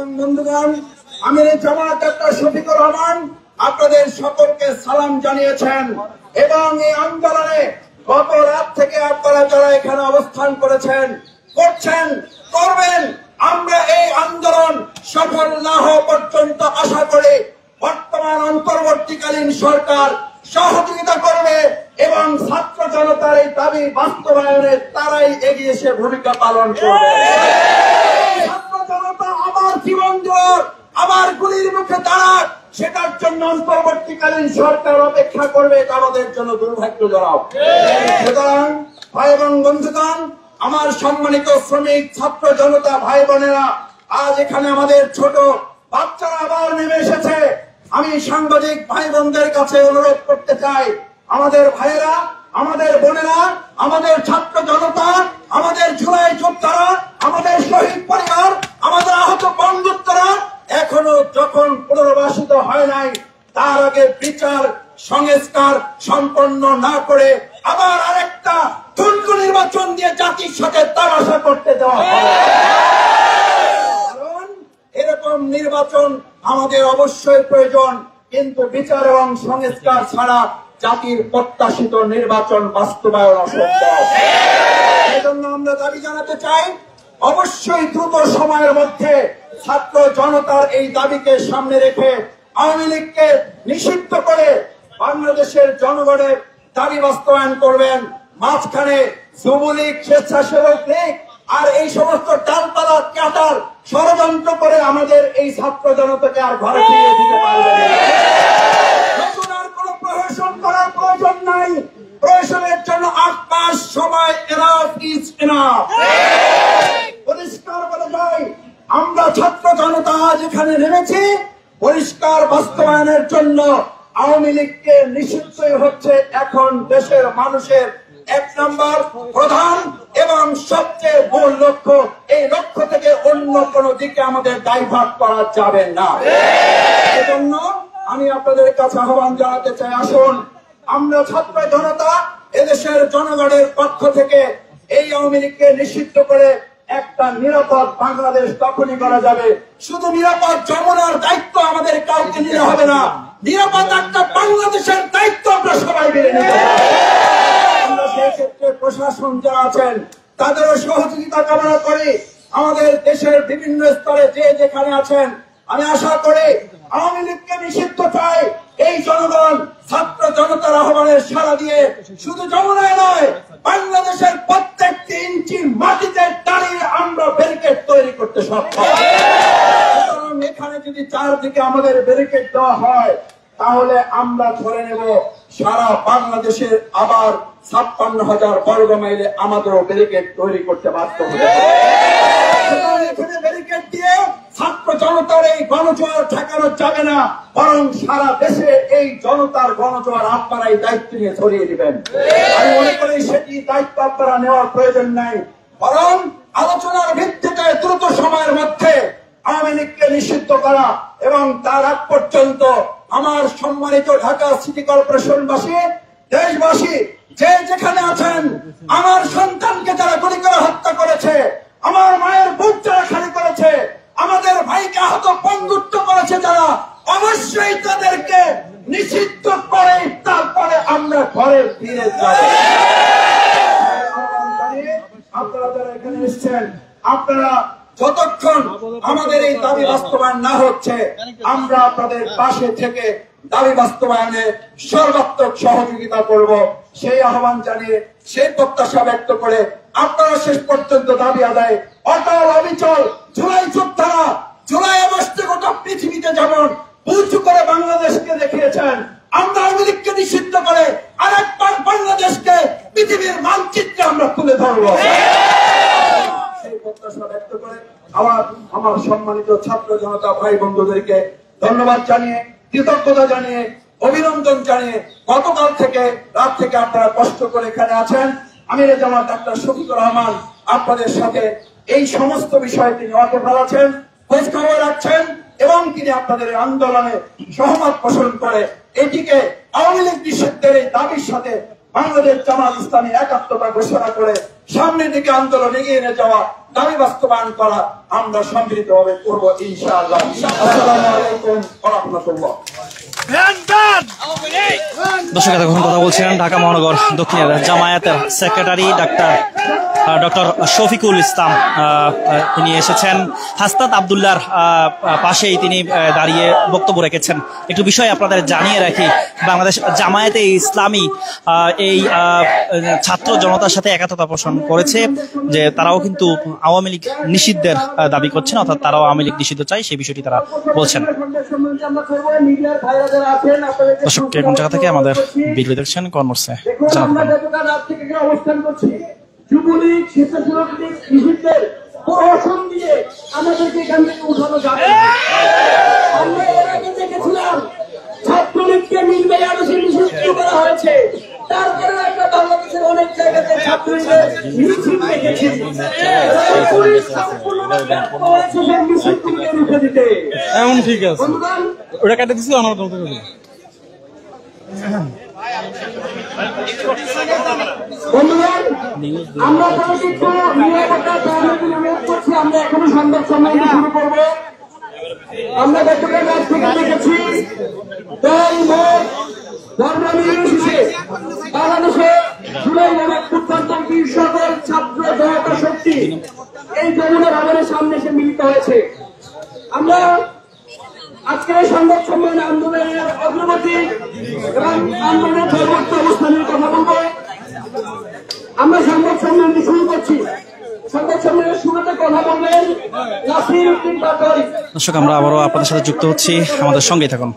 এবং বন্ধুগণ, আমির জামাত ডাক্তার শফিকুর রহমান আপনাদের সকলকে সালাম জানিয়েছেন এবং এই আন্দোলনে গত রাত থেকে আপনারা যারা এখানে অবস্থান করেছেন, করছেন, করবেন, আমরা এই আন্দোলন সফল না হওয়া পর্যন্ত আশা করি বর্তমান অন্তর্বর্তীকালীন সরকার সহযোগিতা করবে এবং ছাত্র জনতার এই দাবি বাস্তবায়নে তারাই এগিয়ে এসে ভূমিকা পালন করবে। ছাত্র জনতা আবার জীবন দেওয়ার, আবার গুলির মুখে দাঁড়াক, সেটার জন্য অন্তর্বর্তীকালীন সরকার অপেক্ষা করবে, এটা আমাদের জন্য দুর্ভাগ্যজনক। সুতরাং ভাই এবং বন্ধুগণ, আমার সম্মানিত শ্রমিক ছাত্র জনতা ভাই বোনেরা, আজ এখানে আমাদের ছোট বাচ্চারা আবার নেমে এসেছে। আমি সাংবাদিক ভাই বোনদের কাছে অনুরোধ করতে চাই, আমাদের ভাইয়েরা, আমাদের বোনেরা, আমাদের ছাত্র জনতা, আমাদের জুলাই যোদ্ধারা, আমাদের শহীদ পরিবার, আমাদের আহত বন্ধুত্বরা এখনো যখন পুনর্বাসিত হয় নাই, তার আগে বিচার সংস্কার সম্পন্ন না করে আবার আরেকটা ঠুনকো নির্বাচন দিয়ে জাতির সাথে তামাশা করতে দেওয়া হবে। কারণ এরকম নির্বাচন আমাদের অবশ্যই প্রয়োজন, কিন্তু বিচার এবং সংস্কার ছাড়া জাতির প্রত্যাশিত নির্বাচন বাস্তবায়ন অসম্ভব। সেজন্য আমরা দাবি জানাতে চাই, অবশ্যই দ্রুত সময়ের মধ্যে ছাত্র জনতার এই দাবিকে সামনে রেখে আওয়ামী লীগকে নিষিদ্ধ করে বাংলাদেশের জনগণের দাবি বাস্তবায়ন করবেন। মাঝখানে যুবলীগ, স্বেচ্ছাসেবক লীগ আর এই সমস্ত ডালপালা কাটার ষড়যন্ত্র করে আমাদের এই ছাত্র জনতাকে আর ঘরে ফিরিয়ে দিতে পারবে না। নতুন আর কোন প্রহসন করার প্রয়োজন নাই। প্রহসনের জন্য 8 মাস সময় এনাফ ইজ এনাফ। পরিষ্কার বলে যাই, আমরা ছাত্র জনতা আজ এখানে নেমেছি পরিষ্কার বাস্তবায়নের জন্য। আওয়ামী লীগকে নিষিদ্ধই হচ্ছে এখন দেশের মানুষের 1 নম্বর প্রধান এবং সবচেয়ে মূল লক্ষ্য। এই লক্ষ্য থেকে অন্য কোন দিকে আমাদের ডাইভার্ট করা যাবে না। এজন্য আমি আপনাদের কাছে আহ্বান জানাতে চাই, আসুন আমরা ছাত্র জনতা এদেশের জনগণের পক্ষ থেকে এই আওয়ামী লীগকে নিষিদ্ধ করে একটা নিরাপদ বাংলাদেশ তখনই করা যাবে। শুধু নিরাপদ যমুনার দায়িত্ব আমাদের কাউকে নিতে হবে না, নিরাপদ একটা বাংলাদেশের দায়িত্ব আমরা সবাই মিলে নিতে হবে। আমরা সেই ক্ষেত্রে প্রশাসন যারা আছেন তাদেরও সহযোগিতা কামনা করি। আমাদের দেশের বিভিন্ন স্তরে যে যেখানে আছেন, আমি আশা করি আওয়ামী লীগকে নিষিদ্ধ চাই এই জনগণ ছাত্র জনতার আহ্বানের সাড়া দিয়ে শুধু যমুনায় নয়, বাংলাদেশের প্রত্যেকটি ইঞ্চি মাটিতে দাঁড়িয়ে আমরা ব্যারিকেড তৈরি করতে সক্ষম। এখানে যদি চারদিকে আমাদের ব্যারিকেড দেওয়া হয়, তাহলে আমরা ধরে নেব সারা বাংলাদেশের আবার 56,000 বর্গ মাইলে আমাদেরও ব্যারিকেড তৈরি করতে বাধ্য হবে। এখানে ব্যারিকেড দিয়ে ছাত্র জনতার এই গণজোয়ার ঠেকানো যাবে না, বরং সারা দেশে এই জনতার গণজোয়ার আপনারাই দায়িত্ব নিয়ে ছড়িয়ে দিবেন। আমি মনে করি সেটি দায়িত্ব আপনারা নেওয়ার প্রয়োজন নাই, বরং আলোচনার ভিত্তিতে দ্রুত সময়ের মধ্যে আওয়ামী লীগকে নিষিদ্ধ করা এবং তার আগ পর্যন্ত আমার সম্মানিত ঢাকা সিটি কর্পোরেশনবাসী, দেশবাসী যে যেখানে আছেন, আমার সন্তানকে যারা গুলি করে হত্যা করেছে, আমার মায়ের বুক যারা খালি করেছে, আমাদের ভাইকে আহত বন্ধুত্ব করেছে যারা, অবশ্যই তাদেরকে নিষিদ্ধ করে তারপরে আমরা ঘরে ফিরে যাব। আপনারা যারা এখানে এসেছেন, আপনারা যতক্ষণ আমাদের এই দাবি বাস্তবায়ন না হচ্ছে, আমরা আপনাদের পাশে থেকে দাবি বাস্তবায়নে সর্বাত্মক সহযোগিতা করব, সেই আহ্বান জানিয়ে, সেই প্রত্যাশা ব্যক্ত করে আপনারা শেষ পর্যন্ত দাবি আদায় অটল অবিচল জুলাই যোদ্ধারা জুলাই আগস্টে গোটা পৃথিবীতে যেমন উঁচু করে বাংলাদেশকে দেখিয়েছেন, আমরা আওয়ামী লীগকে নিষিদ্ধ করে আরেকবার বাংলাদেশকে পৃথিবীর মানচিত্রে আমরা তুলে ধরব। সেই প্রত্যাশা ব্যক্ত করে আমার সম্মানিত ছাত্র জনতা ভাই বন্ধুদেরকে ধন্যবাদ জানিয়ে, কৃতজ্ঞতা জানিয়ে, অভিনন্দন জানিয়ে, গতকাল থেকে রাত থেকে আপনারা কষ্ট করে এখানে আছেন, আমির জামাত ডাক্তার শফিকুর রহমান আপনাদের সাথে এই সমস্ত বিষয়ে তিনি ওয়াকিবহাল আছেন, খোঁজ খবর রাখছেন এবং তিনি আপনাদের আন্দোলনে সহমত পোষণ করে এটিকে আওয়ামী লীগ নিষিদ্ধের এই দাবির সাথে বাংলাদেশ জামাত ইসলামী একাত্মতা ঘোষণা করে সামনের দিকে আন্দোলন এগিয়ে নিয়ে যাওয়া, দাবি বাস্তবায়ন করা আমরা সম্মিলিতভাবে করবো ইনশাআল্লাহ। আসসালামু আলাইকুম ওয়া রাহমাতুল্লাহ। দর্শক এতক্ষণ কথা বলছিলেন ঢাকা মহানগর দক্ষিণের জামায়াতের সেক্রেটারি ডক্টর শফিকুল ইসলাম। তিনি এসেছেন হাসনাত আবদুল্লাহর পাশেই তিনি দাঁড়িয়ে বক্তব্য রেখেছেন। একটু বিষয় আপনাদের জানিয়ে রাখি, বাংলাদেশ জামায়াতে ইসলামী এই ছাত্র জনতার সাথে একাত্মতা পোষণ করেছে যে তারাও কিন্তু আওয়ামী লীগ নিষিদ্ধের দাবি করছেন, অর্থাৎ তারাও আওয়ামী লীগ নিষিদ্ধ চাই, সেই বিষয়টি তারা বলছেন। দর্শক কোন জায়গা থেকে আমাদের ভিডিও দেখছেন কর্মসে অবস্থান করছি, যুবলীগ স্বেচ্ছাসেবক লীগ নিষিদ্ধের প্রহসন দিয়ে আমাদেরকে এখান থেকে উঠানো যাবে। আমরা এর আগে দেখেছিলাম ছাত্রলীগকে মিলবে আরো নিষিদ্ধ করা হয়েছে, তারপরে একটা বাংলাদেশের অনেক জায়গাতে ছাত্রলীগের মিছিল দেখেছি। এমন ঠিক আছে, ওটা কেটে দিচ্ছি আমার বন্ধুগণ, আমরা একটু নিরাপত্তা করছি। আমরা এখনো সংবাদ সম্মেলন শুরু করবো। আমরা গতকাল রাত থেকে দেখেছি দল মত ধর্ম নির্বিশেষে বাংলাদেশে জুলাই নামক সকল ছাত্র জনতা শক্তি এই যমুনা ভবনের সামনে এসে মিলিত হয়েছে। আমরা আজকের এই সংবাদ সম্মেলনে আন্দোলনের অগ্রগতি এবং আন্দোলনের পরবর্তী অবস্থানের কথা বলবো। আমরা সংবাদ সম্মেলনটি শুরু করছি। সংবাদ সম্মেলনের শুরুতে কথা বলবেন নাসির উদ্দিন পাটোয়ারি। দর্শক আমরা আবারও আপনাদের সাথে যুক্ত হচ্ছি, আমাদের সঙ্গেই থাকুন।